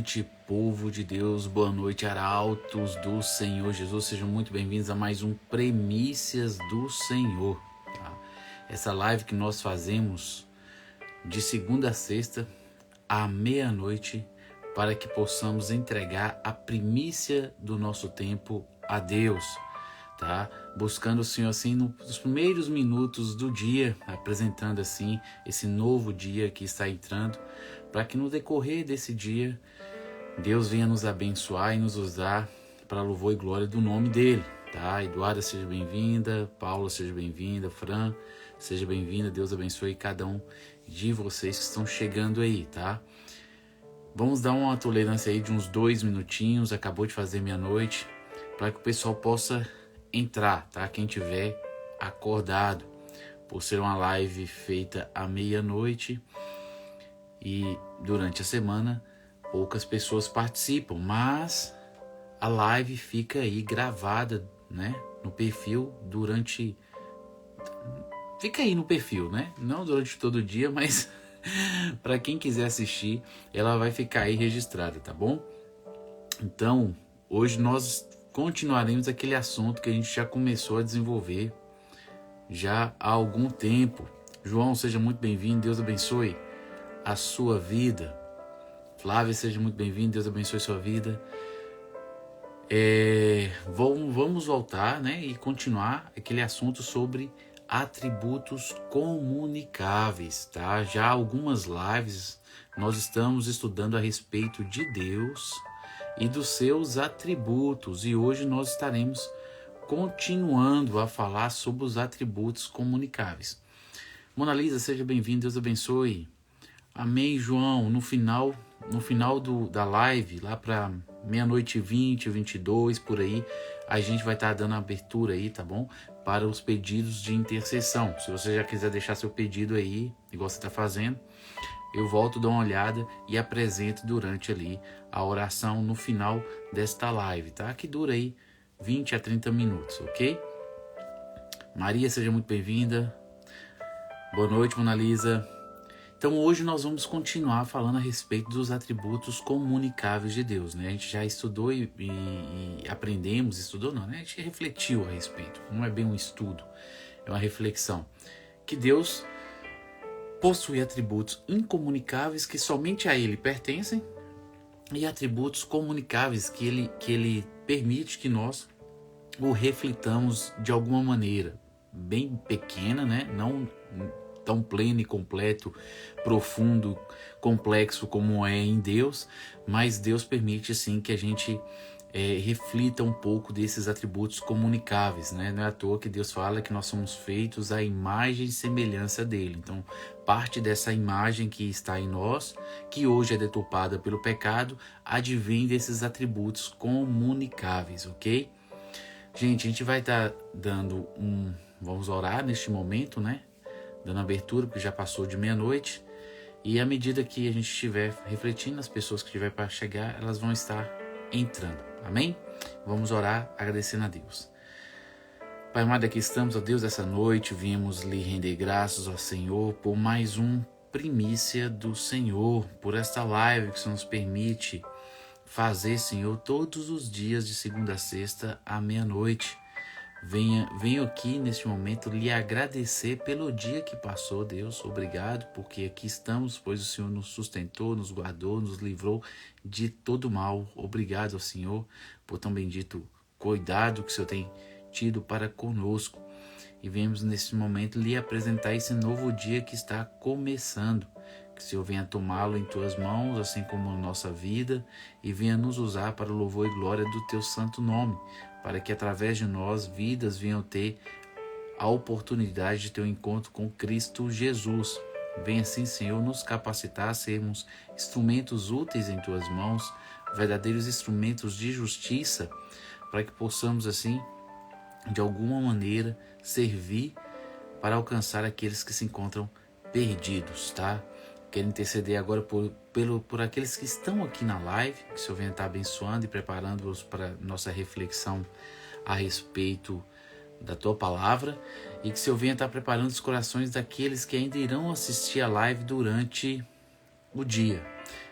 noite, povo de Deus, boa noite, arautos do Senhor Jesus, sejam muito bem-vindos a mais um Primícias do Senhor. Tá? Essa live que nós fazemos de segunda a sexta, à meia-noite, para que possamos entregar a primícia do nosso tempo a Deus. Tá? Buscando o Senhor assim nos primeiros minutos do dia, apresentando assim esse novo dia que está entrando, para que no decorrer desse dia Deus venha nos abençoar e nos usar para louvor e glória do nome dele. Tá? Eduarda, seja bem-vinda, Paula, seja bem-vinda, Fran, seja bem-vinda, Deus abençoe cada um de vocês que estão chegando aí, tá? Vamos dar uma tolerância aí de uns 2 minutinhos, acabou de fazer meia-noite, para que o pessoal possa entrar, tá? Quem tiver acordado, por ser uma live feita à meia-noite e durante a semana poucas pessoas participam, mas a live fica aí gravada, né? No perfil durante... Fica aí no perfil, né? Não durante todo o dia, mas para quem quiser assistir, ela vai ficar aí registrada, tá bom? Então, hoje nós continuaremos aquele assunto que a gente já começou a desenvolver já há algum tempo. João, seja muito bem-vindo, Deus abençoe a sua vida. Flávia, seja muito bem-vindo, Deus abençoe a sua vida. Vamos voltar, né, e continuar aquele assunto sobre atributos comunicáveis, tá? Já há algumas lives nós estamos estudando a respeito de Deus e dos seus atributos, e hoje nós estaremos continuando a falar sobre os atributos comunicáveis. Mona Lisa, seja bem-vinda, Deus abençoe. Amém, João. No final da live, lá para meia-noite 20, 22, por aí, a gente vai estar dando abertura aí, tá bom? Para os pedidos de intercessão. Se você já quiser deixar seu pedido aí, igual você está fazendo, eu volto, dou uma olhada e apresento durante ali a oração no final desta live, tá? Que dura aí 20 a 30 minutos, ok? Maria, seja muito bem-vinda. Boa noite, Mona Lisa. Então hoje nós vamos continuar falando a respeito dos atributos comunicáveis de Deus, né? A gente já estudou e aprendemos, estudou não, né? A gente refletiu a respeito, não é bem um estudo, é uma reflexão. Que Deus possui atributos incomunicáveis que somente a Ele pertencem e atributos comunicáveis que ele permite que nós o reflitamos de alguma maneira, bem pequena, né? Não tão pleno e completo, profundo, complexo como é em Deus, mas Deus permite sim que a gente reflita um pouco desses atributos comunicáveis, né? Não é à toa que Deus fala que nós somos feitos à imagem e semelhança dele. Então, parte dessa imagem que está em nós, que hoje é deturpada pelo pecado, advém desses atributos comunicáveis, ok? Gente, a gente vai estar dando vamos orar neste momento, né? Dando abertura, porque já passou de meia-noite. E à medida que a gente estiver refletindo, as pessoas que estiverem para chegar, elas vão estar entrando. Amém? Vamos orar agradecendo a Deus. Pai amado, aqui estamos, ó Deus, essa noite. Viemos lhe render graças ao Senhor por mais primícia do Senhor, por esta live que o Senhor nos permite fazer, Senhor, todos os dias de segunda a sexta à meia-noite. Venho aqui neste momento lhe agradecer pelo dia que passou, Deus. Obrigado, porque aqui estamos, pois o Senhor nos sustentou, nos guardou, nos livrou de todo mal. Obrigado ao Senhor por tão bendito cuidado que o Senhor tem tido para conosco. E viemos nesse momento lhe apresentar esse novo dia que está começando. Que o Senhor venha tomá-lo em tuas mãos, assim como a nossa vida, e venha nos usar para o louvor e glória do teu santo nome, para que através de nós vidas venham ter a oportunidade de ter um encontro com Cristo Jesus. Venha assim, Senhor, nos capacitar a sermos instrumentos úteis em tuas mãos, verdadeiros instrumentos de justiça, para que possamos assim, de alguma maneira, servir para alcançar aqueles que se encontram perdidos, tá? Quero interceder agora por aqueles que estão aqui na live, que o Senhor venha estar abençoando e preparando-os para nossa reflexão a respeito da Tua Palavra, e que o Senhor venha estar preparando os corações daqueles que ainda irão assistir a live durante o dia.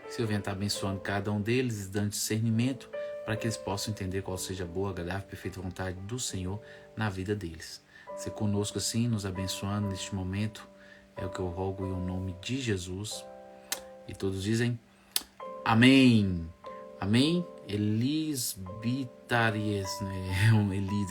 Que o Senhor venha estar abençoando cada um deles e dando discernimento para que eles possam entender qual seja a boa, agradável e perfeita vontade do Senhor na vida deles. Se conosco assim, nos abençoando neste momento, é o que eu rogo em nome de Jesus. E todos dizem amém. Amém? Elisbitaries, né?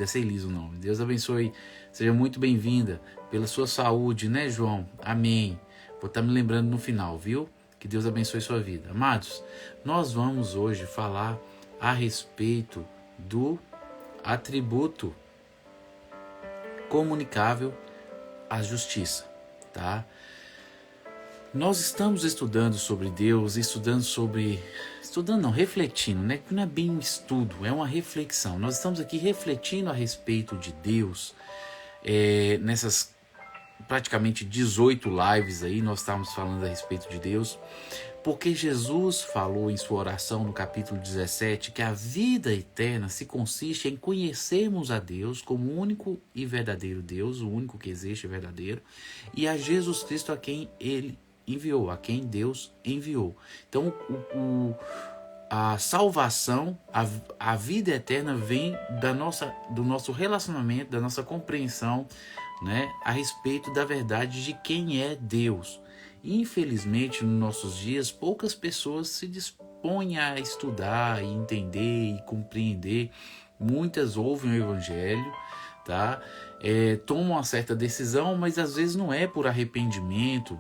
Essa é Elis o nome. Deus abençoe. Seja muito bem-vinda pela sua saúde, né, João? Amém. Vou estar me lembrando no final, viu? Que Deus abençoe sua vida. Amados, nós vamos hoje falar a respeito do atributo comunicável à justiça, tá? Nós estamos estudando sobre Deus, refletindo, né? Não é bem um estudo, é uma reflexão. Nós estamos aqui refletindo a respeito de Deus, nessas praticamente 18 lives aí, nós estamos falando a respeito de Deus, porque Jesus falou em sua oração no capítulo 17 que a vida eterna se consiste em conhecermos a Deus como o único e verdadeiro Deus, o único que existe e verdadeiro, e a Jesus Cristo a quem Ele enviou, a quem Deus enviou. Então, a salvação, a vida eterna vem do nosso relacionamento, da nossa compreensão, né, a respeito da verdade de quem é Deus. Infelizmente, nos nossos dias, poucas pessoas se dispõem a estudar, e entender e compreender. Muitas ouvem o Evangelho, tá? Tomam uma certa decisão, mas às vezes não é por arrependimento,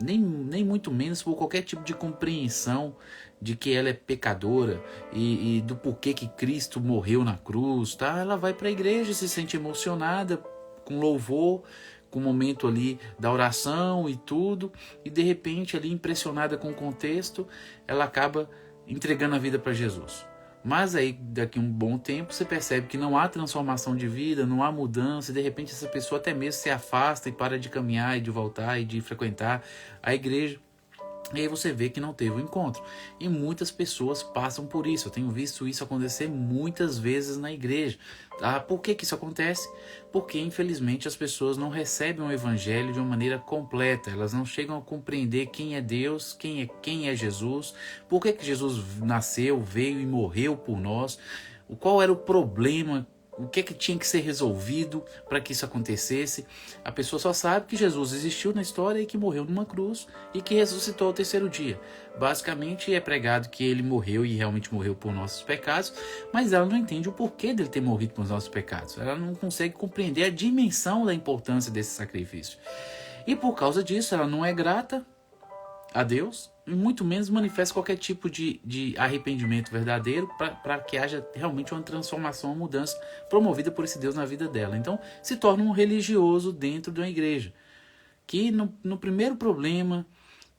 nem muito menos por qualquer tipo de compreensão de que ela é pecadora e do porquê que Cristo morreu na cruz, tá? Ela vai para a igreja, se sente emocionada com louvor, com o momento ali da oração e tudo, e de repente ali impressionada com o contexto, ela acaba entregando a vida para Jesus. Mas aí daqui a um bom tempo você percebe que não há transformação de vida, não há mudança, e de repente essa pessoa até mesmo se afasta e para de caminhar e de voltar e de frequentar a igreja. E aí você vê que não teve o encontro. E muitas pessoas passam por isso. Eu tenho visto isso acontecer muitas vezes na igreja. Tá? Por que isso acontece? Porque infelizmente as pessoas não recebem o evangelho de uma maneira completa. Elas não chegam a compreender quem é Deus, quem é Jesus, por que Jesus nasceu, veio e morreu por nós, qual era o problema, o que tinha que ser resolvido para que isso acontecesse. A pessoa só sabe que Jesus existiu na história e que morreu numa cruz e que ressuscitou ao terceiro dia. Basicamente é pregado que ele morreu e realmente morreu por nossos pecados, mas ela não entende o porquê dele ter morrido por nossos pecados. Ela não consegue compreender a dimensão da importância desse sacrifício. E por causa disso ela não é grata a Deus, e muito menos manifesta qualquer tipo de arrependimento verdadeiro para que haja realmente uma transformação, uma mudança promovida por esse Deus na vida dela. Então se torna um religioso dentro de uma igreja, que no primeiro problema,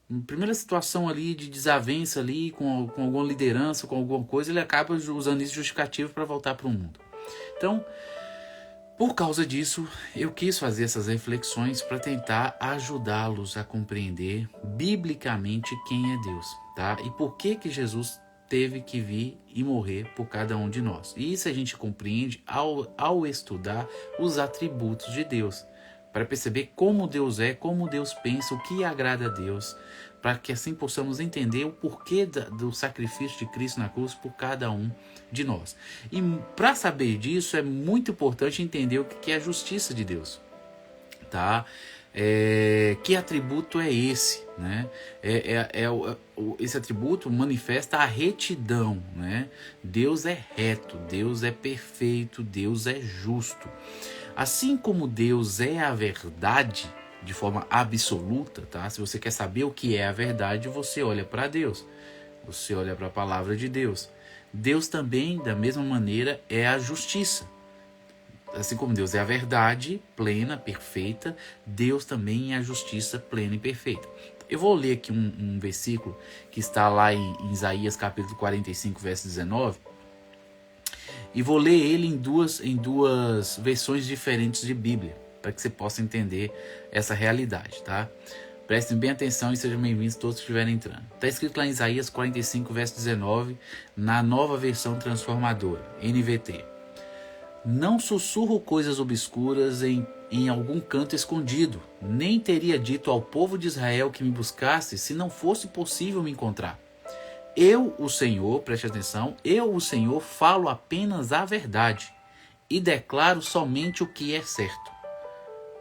na primeira situação ali de desavença ali com alguma liderança, com alguma coisa, ele acaba usando isso justificativo para voltar para o mundo. Então, por causa disso, eu quis fazer essas reflexões para tentar ajudá-los a compreender biblicamente quem é Deus, tá? E por que Jesus teve que vir e morrer por cada um de nós. E isso a gente compreende ao estudar os atributos de Deus, para perceber como Deus é, como Deus pensa, o que agrada a Deus, para que assim possamos entender o porquê do sacrifício de Cristo na cruz por cada um de nós. E para saber disso é muito importante entender o que é a justiça de Deus, tá? Que atributo é esse, né? Esse atributo manifesta a retidão, né? Deus é reto, Deus é perfeito, Deus é justo. Assim como Deus é a verdade de forma absoluta, tá? Se você quer saber o que é a verdade, você olha para Deus, você olha para a palavra de Deus. Deus também, da mesma maneira, é a justiça. Assim como Deus é a verdade plena, perfeita, Deus também é a justiça plena e perfeita. Eu vou ler aqui um versículo que está lá em Isaías capítulo 45, verso 19, e vou ler ele em duas versões diferentes de Bíblia, para que você possa entender essa realidade, tá? Prestem bem atenção e sejam bem-vindos todos que estiverem entrando. Está escrito lá em Isaías 45, verso 19, na nova versão transformadora, NVT. Não sussurro coisas obscuras em algum canto escondido, nem teria dito ao povo de Israel que me buscasse se não fosse possível me encontrar. Eu, o Senhor, preste atenção, eu, o Senhor, falo apenas a verdade e declaro somente o que é certo.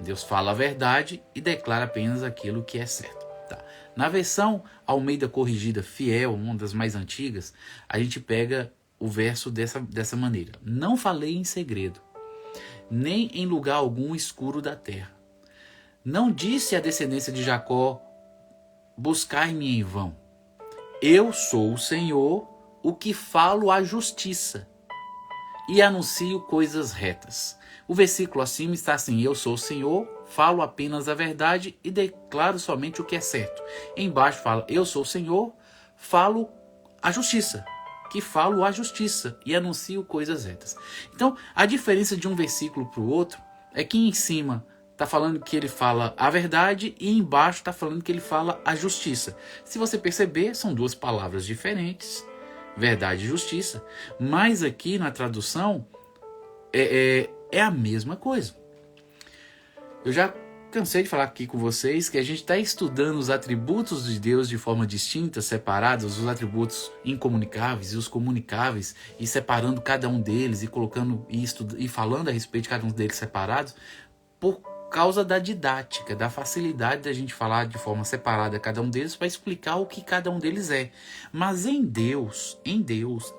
Deus fala a verdade e declara apenas aquilo que é certo. Tá. Na versão Almeida Corrigida Fiel, uma das mais antigas, a gente pega o verso dessa maneira. Não falei em segredo, nem em lugar algum escuro da terra. Não disse à descendência de Jacó, buscai-me em vão. Eu sou o Senhor, o que falo a justiça e anuncio coisas retas. O versículo acima está assim: eu sou o Senhor, falo apenas a verdade e declaro somente o que é certo. Embaixo fala: eu sou o Senhor, falo a justiça, que falo a justiça e anuncio coisas retas. Então, a diferença de um versículo para o outro é que em cima está falando que ele fala a verdade e embaixo está falando que ele fala a justiça. Se você perceber, são duas palavras diferentes, verdade e justiça, mas aqui na tradução é a mesma coisa. Eu já cansei de falar aqui com vocês que a gente está estudando os atributos de Deus de forma distinta, separados, os atributos incomunicáveis e os comunicáveis, e separando cada um deles e colocando e falando a respeito de cada um deles separados, por causa da didática, da facilidade da gente falar de forma separada cada um deles para explicar o que cada um deles é. Mas em Deus,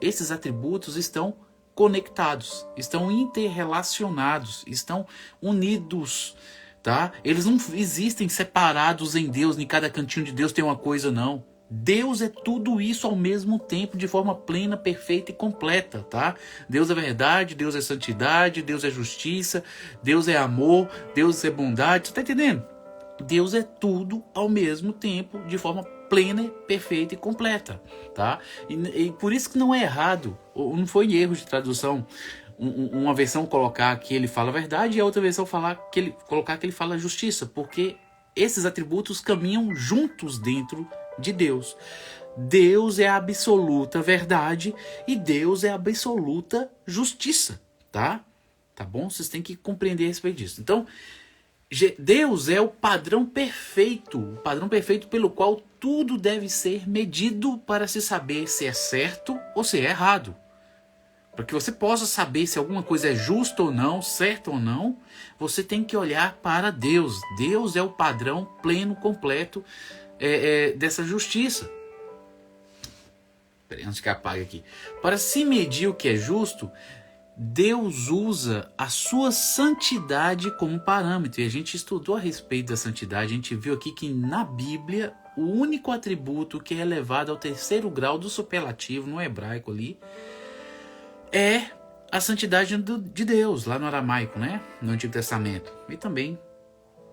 esses atributos estão conectados, estão interrelacionados, estão unidos, tá? Eles não existem separados em Deus, em cada cantinho de Deus tem uma coisa, não. Deus é tudo isso ao mesmo tempo, de forma plena, perfeita e completa, tá? Deus é verdade, Deus é santidade, Deus é justiça, Deus é amor, Deus é bondade, você tá entendendo? Deus é tudo ao mesmo tempo, de forma plena, perfeita e completa, tá? E por isso que não é errado, ou não foi erro de tradução, uma versão colocar que ele fala a verdade e a outra versão colocar que ele fala a justiça, porque esses atributos caminham juntos dentro de Deus. Deus é a absoluta verdade e Deus é a absoluta justiça, tá? Tá bom? Vocês têm que compreender a respeito disso. Então, Deus é o padrão perfeito pelo qual tudo deve ser medido para se saber se é certo ou se é errado. Para que você possa saber se alguma coisa é justa ou não, certa ou não, você tem que olhar para Deus. Deus é o padrão pleno, completo dessa justiça. Peraí, antes que apague aqui. Para se medir o que é justo, Deus usa a sua santidade como parâmetro. E a gente estudou a respeito da santidade, a gente viu aqui que na Bíblia o único atributo que é elevado ao terceiro grau do superlativo, no hebraico ali, é a santidade de Deus, lá no aramaico, né? No Antigo Testamento. E também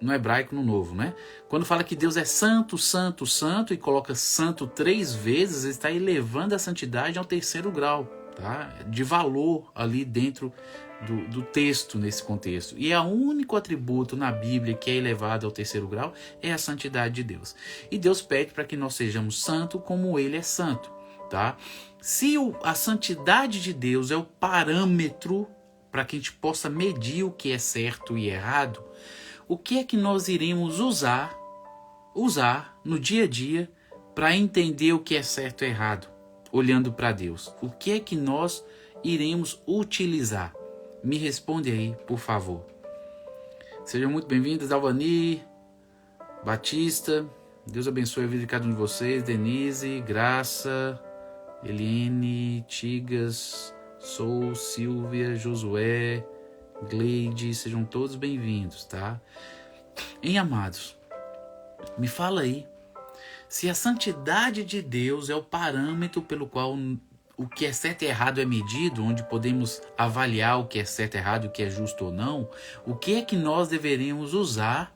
no hebraico, no Novo, né? Quando fala que Deus é santo, santo, santo, e coloca santo 3 vezes, ele está elevando a santidade ao terceiro grau, tá? De valor ali dentro do texto, nesse contexto. E o único atributo na Bíblia que é elevado ao terceiro grau é a santidade de Deus. E Deus pede para que nós sejamos santos como Ele é santo, tá? Se a santidade de Deus é o parâmetro para que a gente possa medir o que é certo e errado, o que é que nós iremos usar no dia a dia para entender o que é certo e errado, olhando para Deus? O que é que nós iremos utilizar? Me responde aí, por favor. Sejam muito bem-vindos, Alvani, Batista. Deus abençoe a vida de cada um de vocês. Denise, Graça, Eliane, Tigas, Sou, Silvia, Josué, Gleide, sejam todos bem-vindos, tá? Hein, amados, me fala aí, se a santidade de Deus é o parâmetro pelo qual o que é certo e errado é medido, onde podemos avaliar o que é certo e errado, o que é justo ou não, o que é que nós deveríamos usar,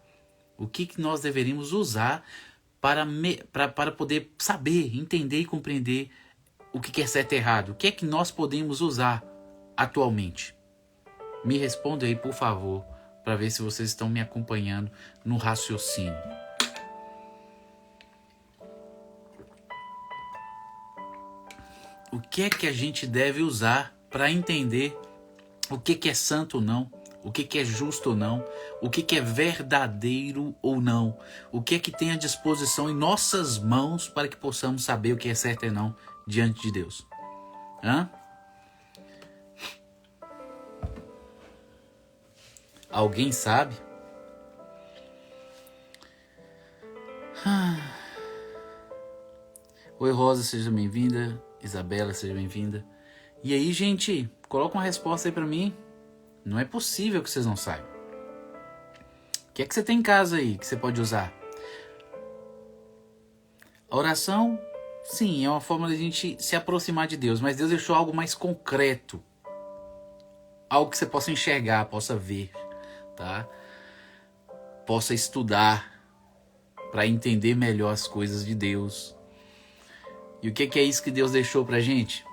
para poder saber, entender e compreender o que é certo e errado? O que é que nós podemos usar atualmente? Me responda aí, por favor, para ver se vocês estão me acompanhando no raciocínio. O que é que a gente deve usar para entender o que é santo ou não, o que é justo ou não, o que é verdadeiro ou não, o que é que tem à disposição em nossas mãos para que possamos saber o que é certo e não diante de Deus? Hã? Alguém sabe? Oi, Rosa, seja bem-vinda. Isabela, seja bem-vinda. E aí, gente, coloca uma resposta aí pra mim. Não é possível que vocês não saibam. O que é que você tem em casa aí que você pode usar? A oração, sim, é uma forma de a gente se aproximar de Deus, mas Deus deixou algo mais concreto. Algo que você possa enxergar, possa ver, tá? Possa estudar para entender melhor as coisas de Deus. E o que é isso que Deus deixou pra gente?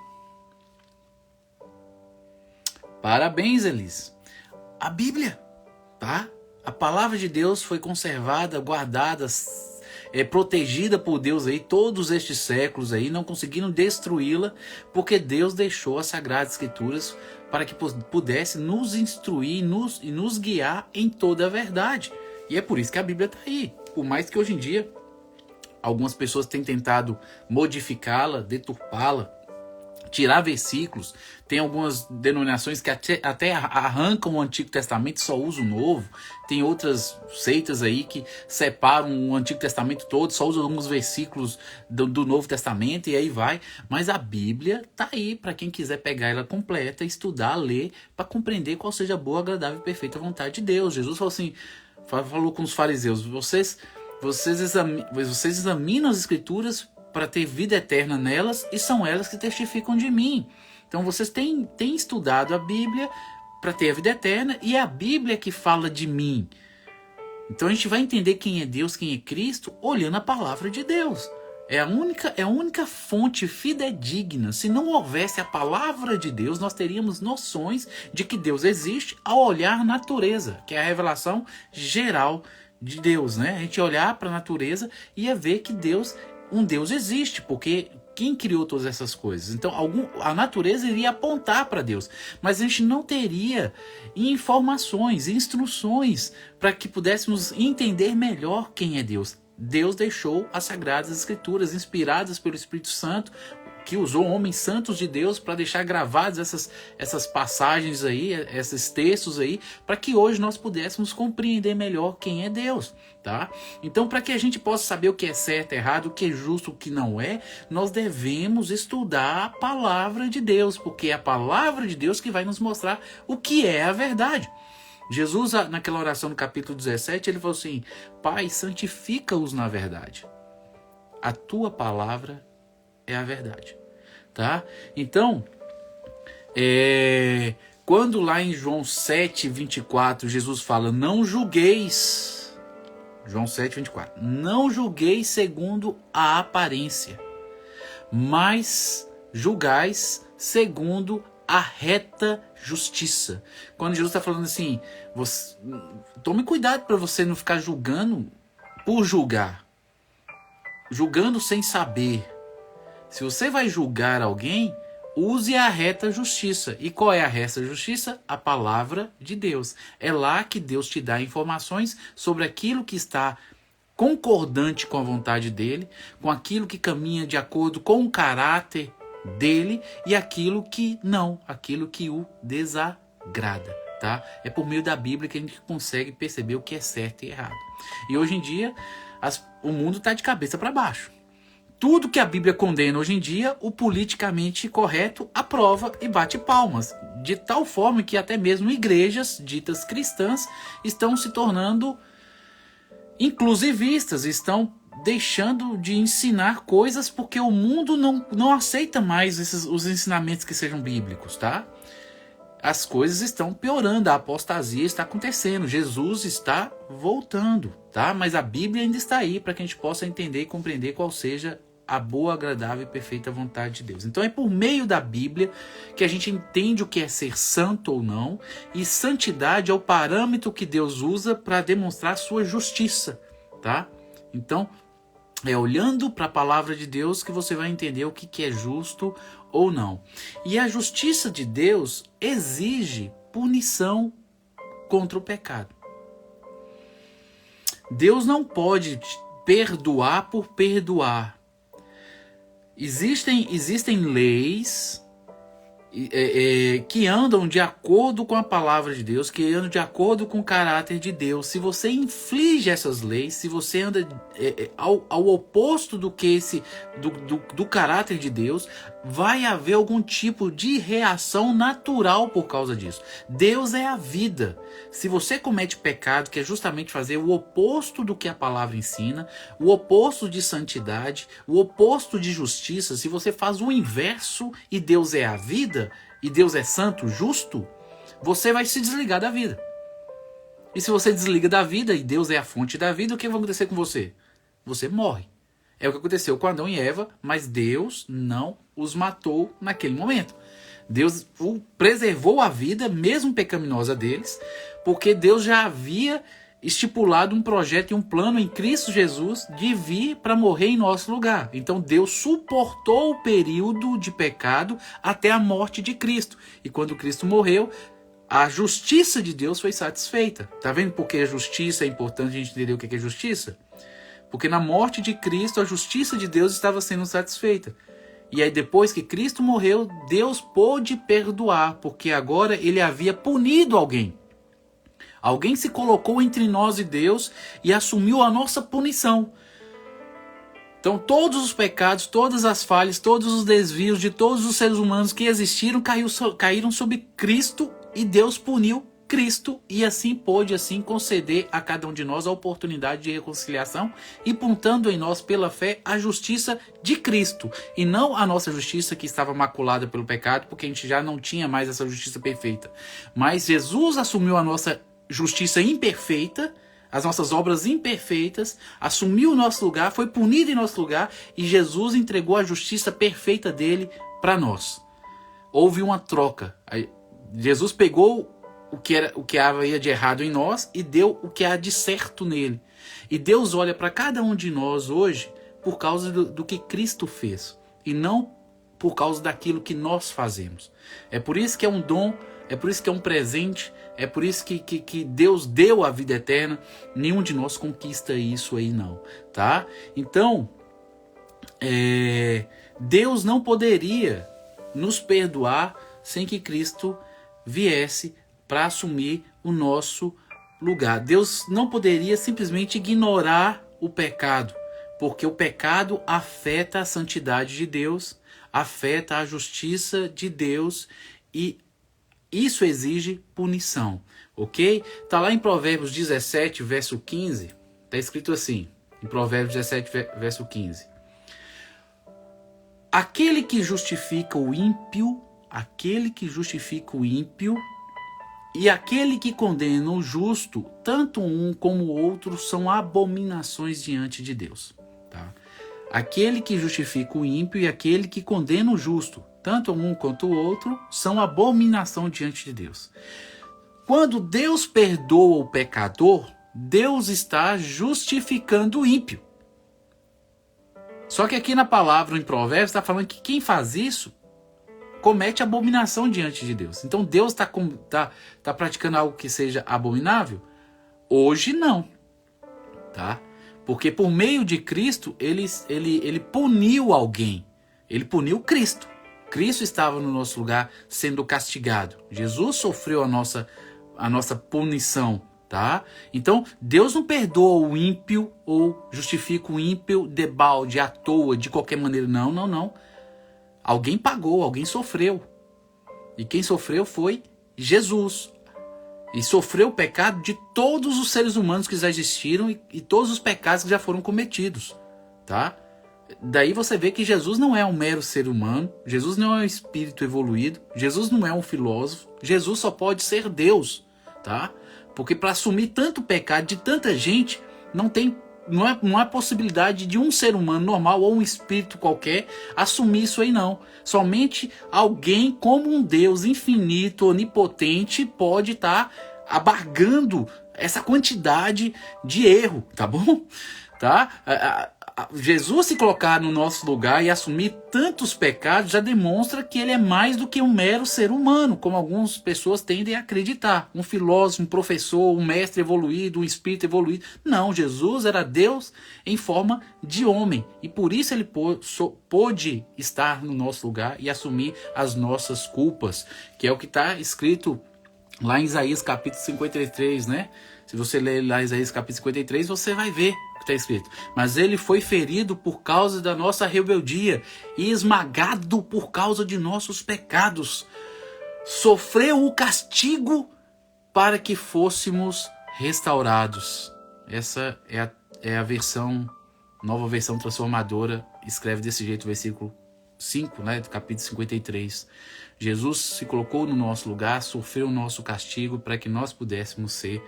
Parabéns, Elis. A Bíblia, tá? A palavra de Deus foi conservada, guardada, protegida por Deus aí todos estes séculos aí, não conseguiram destruí-la, porque Deus deixou as Sagradas Escrituras para que pudesse nos instruir e nos guiar em toda a verdade. E é por isso que a Bíblia está aí. Por mais que hoje em dia algumas pessoas têm tentado modificá-la, deturpá-la, tirar versículos. Tem algumas denominações que até arrancam o Antigo Testamento e só usam o Novo. Tem outras seitas aí que separam o Antigo Testamento todo, só usam alguns versículos do Novo Testamento e aí vai. Mas a Bíblia tá aí para quem quiser pegar ela completa, estudar, ler, para compreender qual seja a boa, agradável e perfeita vontade de Deus. Jesus falou com os fariseus, vocês examinam as Escrituras para ter vida eterna nelas, e são elas que testificam de mim. Então vocês têm estudado a Bíblia para ter a vida eterna, e é a Bíblia que fala de mim. Então a gente vai entender quem é Deus, quem é Cristo, olhando a palavra de Deus. É a única fonte fidedigna. Se não houvesse a palavra de Deus, nós teríamos noções de que Deus existe ao olhar a natureza, que é a revelação geral de Deus, né? A gente olhar para a natureza e ia ver que um Deus existe, porque quem criou todas essas coisas? Então a natureza iria apontar para Deus, mas a gente não teria informações, instruções para que pudéssemos entender melhor quem é Deus. Deus deixou as Sagradas Escrituras inspiradas pelo Espírito Santo, que usou homens santos de Deus para deixar gravadas essas passagens aí, esses textos aí, para que hoje nós pudéssemos compreender melhor quem é Deus, tá? Então, para que a gente possa saber o que é certo, errado, o que é justo, o que não é, nós devemos estudar a palavra de Deus, porque é a palavra de Deus que vai nos mostrar o que é a verdade. Jesus, naquela oração no capítulo 17, ele falou assim: Pai, santifica-os na verdade. A tua palavra é a verdade, tá? Então, quando lá em João 7:24, Jesus fala, não julgueis, João 7:24, não julgueis segundo a aparência, mas julgais segundo a reta justiça. Quando Jesus está falando assim, tome cuidado para você não ficar julgando por julgar, julgando sem saber. Se você vai julgar alguém, use a reta justiça. E qual é a reta justiça? A palavra de Deus. É lá que Deus te dá informações sobre aquilo que está concordante com a vontade dele, com aquilo que caminha de acordo com o caráter dele e aquilo que não, aquilo que o desagrada, tá? É por meio da Bíblia que a gente consegue perceber o que é certo e errado. E hoje em dia, o mundo está de cabeça para baixo. Tudo que a Bíblia condena hoje em dia, o politicamente correto aprova e bate palmas. De tal forma que até mesmo igrejas ditas cristãs estão se tornando inclusivistas, estão deixando de ensinar coisas porque o mundo não aceita mais os ensinamentos que sejam bíblicos, tá? As coisas estão piorando, a apostasia está acontecendo, Jesus está voltando, tá? Mas a Bíblia ainda está aí para que a gente possa entender e compreender qual seja a boa, agradável e perfeita vontade de Deus. Então é por meio da Bíblia que a gente entende o que é ser santo ou não, e santidade é o parâmetro que Deus usa para demonstrar a sua justiça, tá? Então é olhando para a palavra de Deus que você vai entender o que é justo ou não. E a justiça de Deus exige punição contra o pecado. Deus não pode perdoar por perdoar. Existem leis que andam de acordo com a palavra de Deus, que andam de acordo com o caráter de Deus. Se você inflige essas leis, se você anda ao oposto do que do caráter de Deus, vai haver algum tipo de reação natural por causa disso. Deus é a vida. Se você comete pecado, que é justamente fazer o oposto do que a palavra ensina, o oposto de santidade, o oposto de justiça, se você faz o inverso e Deus é a vida, e Deus é santo, justo, você vai se desligar da vida. E se você desliga da vida e Deus é a fonte da vida, o que vai acontecer com você? Você morre. É o que aconteceu com Adão e Eva, mas Deus não os matou naquele momento. Deus preservou a vida, mesmo pecaminosa deles, porque Deus já havia estipulado um projeto e um plano em Cristo Jesus de vir para morrer em nosso lugar. Então Deus suportou o período de pecado até a morte de Cristo. E quando Cristo morreu, a justiça de Deus foi satisfeita. Tá vendo por que a justiça é importante a gente entender o que é justiça? Porque na morte de Cristo, a justiça de Deus estava sendo satisfeita. E aí depois que Cristo morreu, Deus pôde perdoar, porque agora ele havia punido alguém. Alguém se colocou entre nós e Deus e assumiu a nossa punição. Então todos os pecados, todas as falhas, todos os desvios de todos os seres humanos que existiram caíram sobre Cristo e Deus puniu Cristo e assim pôde conceder a cada um de nós a oportunidade de reconciliação, impuntando em nós pela fé a justiça de Cristo e não a nossa justiça que estava maculada pelo pecado, porque a gente já não tinha mais essa justiça perfeita. Mas Jesus assumiu a nossa justiça imperfeita, as nossas obras imperfeitas, assumiu o nosso lugar, foi punido em nosso lugar e Jesus entregou a justiça perfeita dele para nós. Houve uma troca. Jesus pegou o que havia de errado em nós e deu o que há de certo nele. E Deus olha para cada um de nós hoje por causa do que Cristo fez e não por causa daquilo que nós fazemos. É por isso que é um dom, é por isso que é um presente, é por isso que Deus deu a vida eterna. Nenhum de nós conquista isso aí não, tá? Então, Deus não poderia nos perdoar sem que Cristo viesse para assumir o nosso lugar. Deus não poderia simplesmente ignorar o pecado, porque o pecado afeta a santidade de Deus, afeta a justiça de Deus e isso exige punição, ok? Está lá em Provérbios 17, verso 15, está escrito assim, em Provérbios 17, verso 15. Aquele que justifica o ímpio e aquele que condena o justo, tanto um como o outro são abominações diante de Deus. Tá? Aquele que justifica o ímpio e aquele que condena o justo, tanto um quanto o outro, são abominação diante de Deus. Quando Deus perdoa o pecador, Deus está justificando o ímpio. Só que aqui na palavra, em Provérbios, está falando que quem faz isso comete abominação diante de Deus. Então Deus está praticando algo que seja abominável? Hoje não. Tá? Porque por meio de Cristo, ele puniu alguém. Ele puniu Cristo. Cristo estava no nosso lugar sendo castigado. Jesus sofreu a nossa punição. Tá? Então, Deus não perdoa o ímpio ou justifica o ímpio debalde, à toa, de qualquer maneira. Não, não, não. Alguém pagou, alguém sofreu. E quem sofreu foi Jesus. E sofreu o pecado de todos os seres humanos que já existiram e todos os pecados que já foram cometidos. Tá? Daí você vê que Jesus não é um mero ser humano, Jesus não é um espírito evoluído, Jesus não é um filósofo, Jesus só pode ser Deus, tá? Porque para assumir tanto pecado de tanta gente, não há possibilidade de um ser humano normal ou um espírito qualquer assumir isso aí não. Somente alguém como um Deus infinito, onipotente, pode estar abargando essa quantidade de erro, tá bom? Tá? Jesus se colocar no nosso lugar e assumir tantos pecados já demonstra que ele é mais do que um mero ser humano, como algumas pessoas tendem a acreditar. Um filósofo, um professor, um mestre evoluído, um espírito evoluído. Não, Jesus era Deus em forma de homem. E por isso ele pôde estar no nosso lugar e assumir as nossas culpas, que é o que está escrito lá em Isaías capítulo 53, né? Se você ler lá Isaías capítulo 53, você vai ver o que está escrito. Mas ele foi ferido por causa da nossa rebeldia e esmagado por causa de nossos pecados. Sofreu o castigo para que fôssemos restaurados. Essa é a versão, nova versão transformadora, escreve desse jeito o versículo 5, né, do capítulo 53. Jesus se colocou no nosso lugar, sofreu o nosso castigo para que nós pudéssemos ser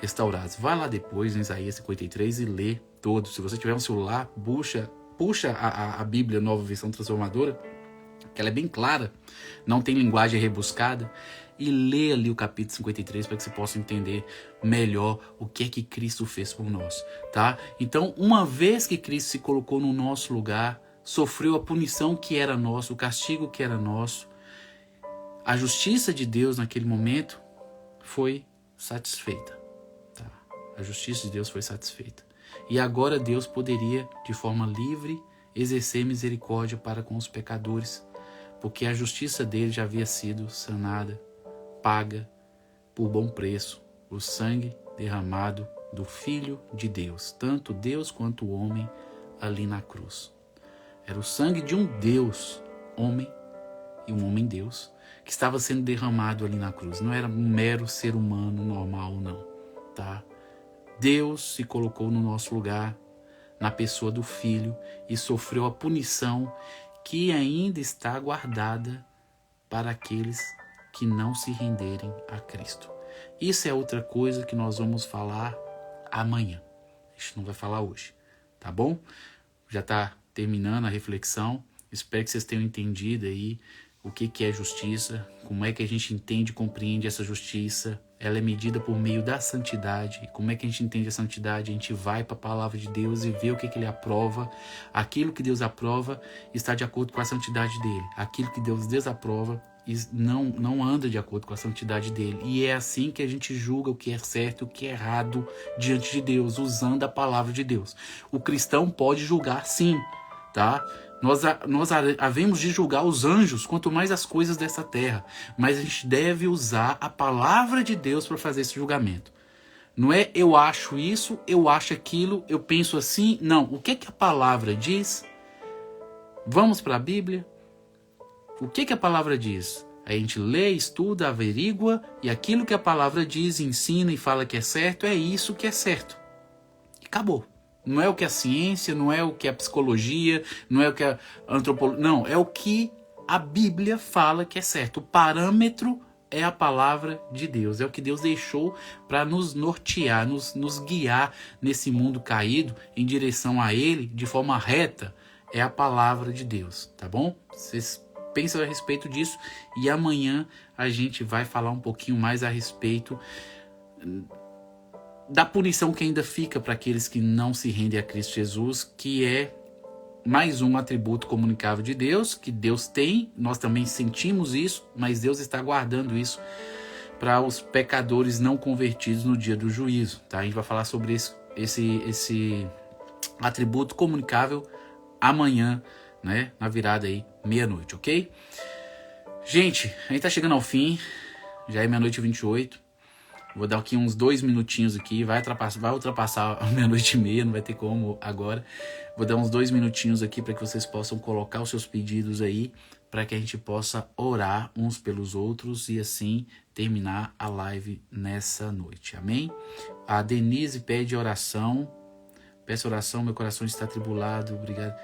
restaurados. Vai lá depois em Isaías 53 e lê todo. Se você tiver um celular, puxa a Bíblia, nova versão transformadora, que ela é bem clara, não tem linguagem rebuscada, e lê ali o capítulo 53 para que você possa entender melhor o que é que Cristo fez por nós, tá? Então, uma vez que Cristo se colocou no nosso lugar, sofreu a punição que era nossa, o castigo que era nosso, a justiça de Deus naquele momento foi satisfeita. Tá? A justiça de Deus foi satisfeita. E agora Deus poderia, de forma livre, exercer misericórdia para com os pecadores, porque a justiça dele já havia sido sanada, paga por bom preço, o sangue derramado do Filho de Deus, tanto Deus quanto o homem ali na cruz. Era o sangue de um Deus, homem, e um homem Deus, que estava sendo derramado ali na cruz. Não era um mero ser humano normal, não. Tá? Deus se colocou no nosso lugar, na pessoa do Filho, e sofreu a punição que ainda está guardada para aqueles que não se renderem a Cristo. Isso é outra coisa que nós vamos falar amanhã. A gente não vai falar hoje, tá bom? Já está terminando a reflexão. Espero que vocês tenham entendido aí o que é justiça, como é que a gente entende e compreende essa justiça. Ela é medida por meio da santidade. E como é que a gente entende a santidade? A gente vai para a palavra de Deus e vê o que ele aprova. Aquilo que Deus aprova está de acordo com a santidade dele. Aquilo que Deus desaprova não anda de acordo com a santidade dele. E é assim que a gente julga o que é certo e o que é errado diante de Deus, usando a palavra de Deus. O cristão pode julgar sim, tá? Nós havemos de julgar os anjos, quanto mais as coisas dessa terra. Mas a gente deve usar a palavra de Deus para fazer esse julgamento. Não é eu acho isso, eu acho aquilo, eu penso assim. Não, o que a palavra diz? Vamos para a Bíblia. O que a palavra diz? A gente lê, estuda, averigua, e aquilo que a palavra diz, ensina e fala que é certo, é isso que é certo. E acabou. Não é o que a ciência, não é o que a psicologia, não é o que a antropologia... Não, é o que a Bíblia fala que é certo. O parâmetro é a palavra de Deus. É o que Deus deixou para nos nortear, nos guiar nesse mundo caído em direção a Ele de forma reta. É a palavra de Deus, tá bom? Vocês pensam a respeito disso e amanhã a gente vai falar um pouquinho mais a respeito da punição que ainda fica para aqueles que não se rendem a Cristo Jesus, que é mais um atributo comunicável de Deus, que Deus tem, nós também sentimos isso, mas Deus está guardando isso para os pecadores não convertidos no dia do juízo, tá? A gente vai falar sobre esse atributo comunicável amanhã, né? Na virada aí, meia-noite, ok? Gente, a gente tá chegando ao fim, já é meia-noite e 28. Vou dar aqui uns 2 minutinhos aqui, vai ultrapassar a meia-noite e meia, não vai ter como agora. Vou dar uns 2 minutinhos aqui para que vocês possam colocar os seus pedidos aí, para que a gente possa orar uns pelos outros e assim terminar a live nessa noite, amém? A Denise pede oração, peço oração, meu coração está atribulado, obrigado.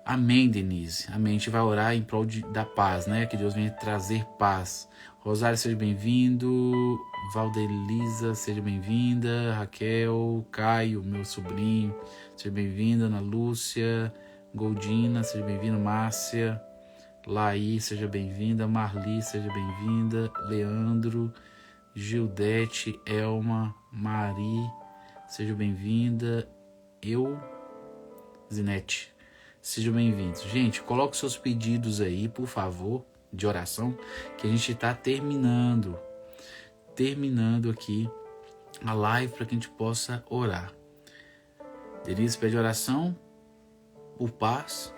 Amém, Denise, amém. A gente vai orar em prol da paz, né? Que Deus venha trazer paz. Rosário, seja bem-vindo. Valdelisa, seja bem-vinda. Raquel, Caio, meu sobrinho, seja bem-vinda. Ana Lúcia, Goldina, seja bem-vinda. Márcia, Laí, seja bem-vinda. Marli, seja bem-vinda. Leandro, Gildete, Elma, Mari, seja bem-vinda. Zinete. Sejam bem-vindos. Gente, coloque seus pedidos aí, por favor, de oração, que a gente está terminando aqui a live para que a gente possa orar. Denise pede oração por paz.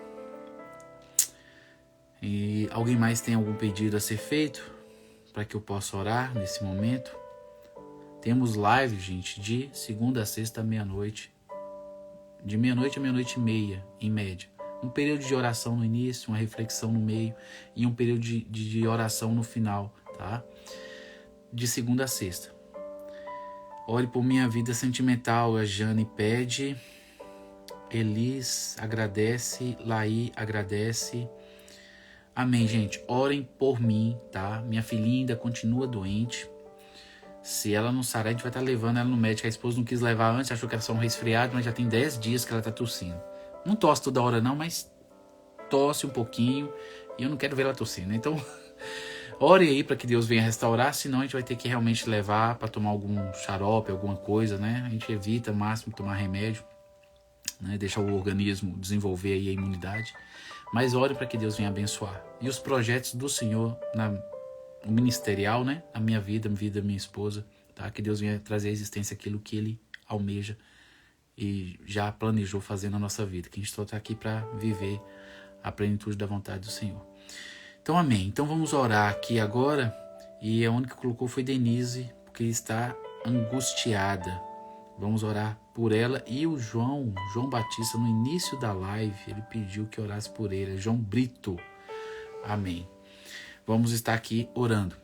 E alguém mais tem algum pedido a ser feito para que eu possa orar nesse momento? Temos live, gente, de segunda a sexta à meia-noite. De meia-noite a meia-noite e meia, em média. Um período de oração no início, uma reflexão no meio e um período de oração no final, tá? De segunda a sexta. Ore por minha vida sentimental, a Jane pede. Elis agradece, Laí agradece. Amém, gente. Orem por mim, tá? Minha filhinha ainda continua doente. Se ela não sarar, a gente vai estar levando ela no médico. A esposa não quis levar antes, achou que era só um resfriado, mas já tem 10 dias que ela tá tossindo. Não tosse toda hora não, mas tosse um pouquinho. E eu não quero ver ela tossindo. Então, ore aí para que Deus venha restaurar, senão a gente vai ter que realmente levar para tomar algum xarope, alguma coisa, né? A gente evita ao máximo tomar remédio, né? Deixar o organismo desenvolver aí a imunidade. Mas ore para que Deus venha abençoar. E os projetos do Senhor no ministerial, né? A minha vida da minha esposa, tá? Que Deus venha trazer à existência aquilo que Ele almeja e já planejou fazer na nossa vida. Que a gente só está aqui para viver a plenitude da vontade do Senhor. Então, amém. Então vamos orar aqui agora. E a única que colocou foi Denise, porque está angustiada. Vamos orar por ela. E o João Batista, no início da live, ele pediu que orasse por ele. João Brito. Amém. Vamos estar aqui orando.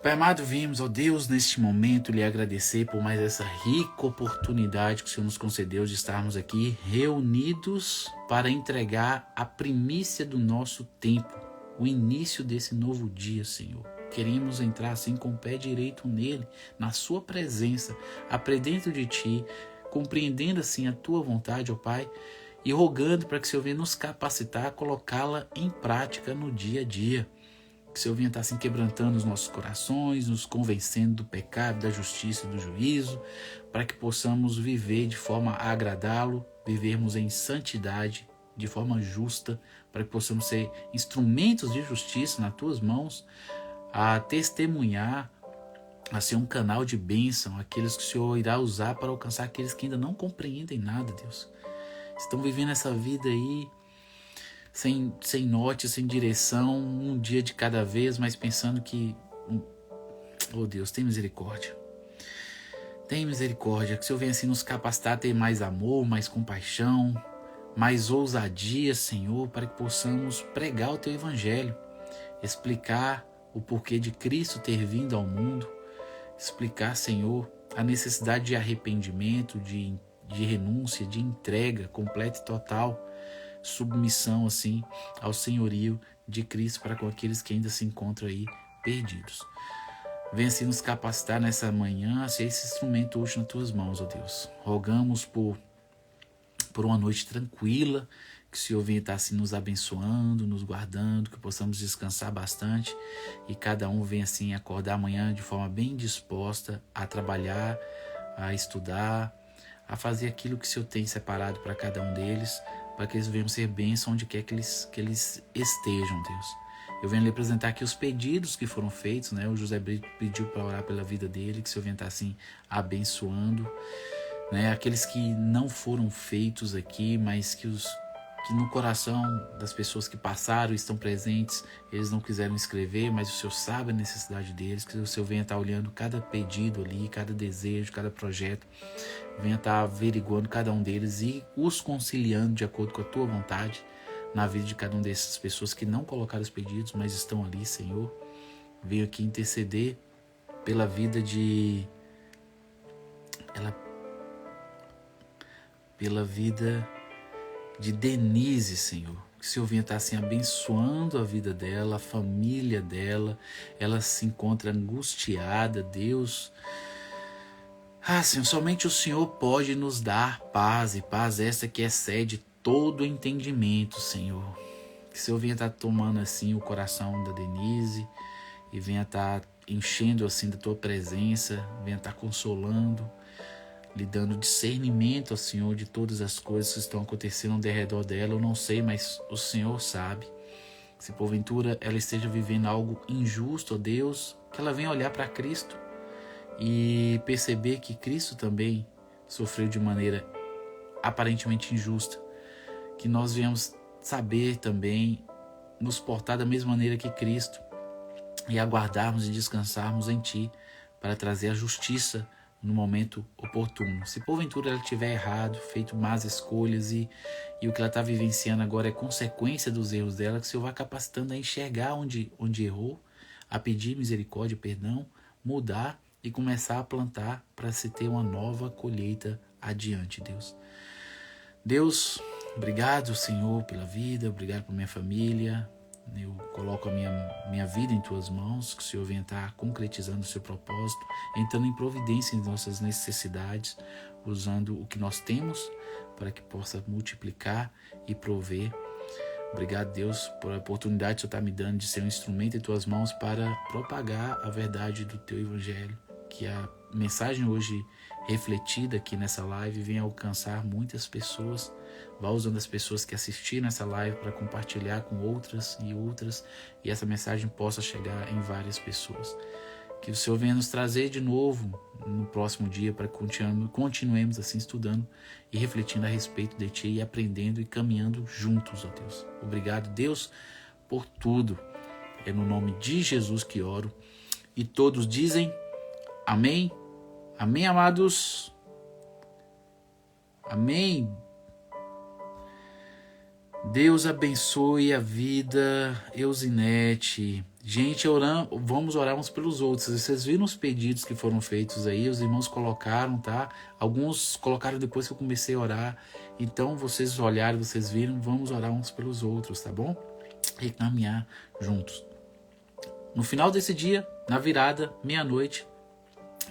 Pai amado, vimos, ó Deus, neste momento lhe agradecer por mais essa rica oportunidade que o Senhor nos concedeu de estarmos aqui reunidos para entregar a primícia do nosso tempo, o início desse novo dia, Senhor. Queremos entrar assim com o pé direito nele, na sua presença, aprendendo de ti, compreendendo assim a tua vontade, ó Pai, e rogando para que o Senhor venha nos capacitar a colocá-la em prática no dia a dia. Que o Senhor venha estar assim quebrantando os nossos corações, nos convencendo do pecado, da justiça e do juízo, para que possamos viver de forma a agradá-lo, vivermos em santidade, de forma justa, para que possamos ser instrumentos de justiça nas tuas mãos, a testemunhar, a ser um canal de bênção, aqueles que o Senhor irá usar para alcançar aqueles que ainda não compreendem nada, Deus. Estão vivendo essa vida aí sem norte, sem direção, um dia de cada vez, mas pensando que, oh Deus, tem misericórdia. Tem misericórdia, que o Senhor venha assim nos capacitar a ter mais amor, mais compaixão, mais ousadia, Senhor, para que possamos pregar o Teu Evangelho, explicar o porquê de Cristo ter vindo ao mundo, explicar, Senhor, a necessidade de arrependimento, de renúncia, de entrega completa e total, submissão assim ao senhorio de Cristo para com aqueles que ainda se encontram aí perdidos. Venha assim nos capacitar nessa manhã a ser esse instrumento hoje nas tuas mãos, ó Deus. Rogamos por uma noite tranquila, que o Senhor venha estar assim nos abençoando, nos guardando, que possamos descansar bastante e cada um venha assim acordar amanhã de forma bem disposta a trabalhar, a estudar, a fazer aquilo que o Senhor tem separado para cada um deles, para que eles venham ser bênção onde quer que eles estejam, Deus. Eu venho lhe apresentar aqui os pedidos que foram feitos, né? O José Brito pediu para orar pela vida dele, que o Senhor venha estar assim abençoando, né? Aqueles que não foram feitos aqui, mas que no coração das pessoas que passaram, estão presentes, eles não quiseram escrever, mas o Senhor sabe a necessidade deles, que o Senhor venha estar olhando cada pedido ali, cada desejo, cada projeto, venha estar averiguando cada um deles e os conciliando de acordo com a Tua vontade na vida de cada uma dessas pessoas que não colocaram os pedidos, mas estão ali, Senhor. Venho aqui interceder pela vida de Denise, Senhor. Que o Senhor venha estar assim abençoando a vida dela, a família dela. Ela se encontra angustiada, Deus. Senhor, somente o Senhor pode nos dar paz, e paz essa que excede todo entendimento, Senhor. Que o Senhor venha estar tomando assim o coração da Denise e venha estar enchendo assim da Tua presença, venha estar consolando, lhe dando discernimento, ó Senhor, de todas as coisas que estão acontecendo ao redor dela. Eu não sei, mas o Senhor sabe. Se porventura ela esteja vivendo algo injusto, ó Deus, que ela venha olhar para Cristo e perceber que Cristo também sofreu de maneira aparentemente injusta. Que nós venhamos saber também nos portar da mesma maneira que Cristo e aguardarmos e descansarmos em Ti para trazer a justiça no momento oportuno. Se porventura ela tiver errado, feito más escolhas e o que ela está vivenciando agora é consequência dos erros dela, que o Senhor vai capacitando a enxergar onde errou, a pedir misericórdia, perdão, mudar e começar a plantar para se ter uma nova colheita adiante, Deus. Deus, obrigado, Senhor, pela vida, obrigado por minha família. Eu coloco a minha vida em Tuas mãos, que o Senhor venha estar concretizando o Seu propósito, entrando em providência em nossas necessidades, usando o que nós temos para que possa multiplicar e prover. Obrigado, Deus, por a oportunidade que o Senhor está me dando de ser um instrumento em Tuas mãos para propagar a verdade do Teu Evangelho. Que a mensagem hoje refletida aqui nessa live venha alcançar muitas pessoas. Vá usando as pessoas que assistiram essa live para compartilhar com outras e essa mensagem possa chegar em várias pessoas. Que o Senhor venha nos trazer de novo no próximo dia para que continuemos assim estudando e refletindo a respeito de Ti e aprendendo e caminhando juntos, ó Deus. Obrigado, Deus, por tudo. É no nome de Jesus que oro. E todos dizem amém. Amém, amados. Amém. Deus abençoe a vida, Eusinete. Gente, vamos orar uns pelos outros. Vocês viram os pedidos que foram feitos aí? Os irmãos colocaram, tá? Alguns colocaram depois que eu comecei a orar. Então, vocês olharam, vocês viram, vamos orar uns pelos outros, tá bom? E caminhar juntos. No final desse dia, na virada, meia-noite,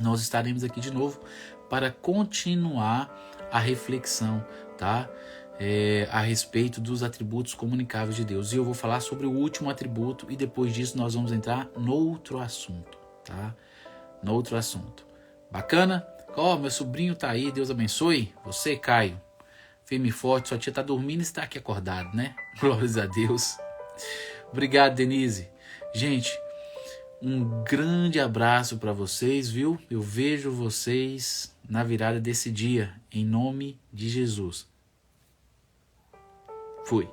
nós estaremos aqui de novo para continuar a reflexão, tá? A respeito dos atributos comunicáveis de Deus. E eu vou falar sobre o último atributo e depois disso nós vamos entrar no outro assunto, tá? No outro assunto. Bacana? Meu sobrinho tá aí, Deus abençoe. Você, Caio, firme e forte, sua tia tá dormindo e está aqui acordado, né? Glórias a Deus. Obrigado, Denise. Gente, um grande abraço para vocês, viu? Eu vejo vocês na virada desse dia, em nome de Jesus. Fui.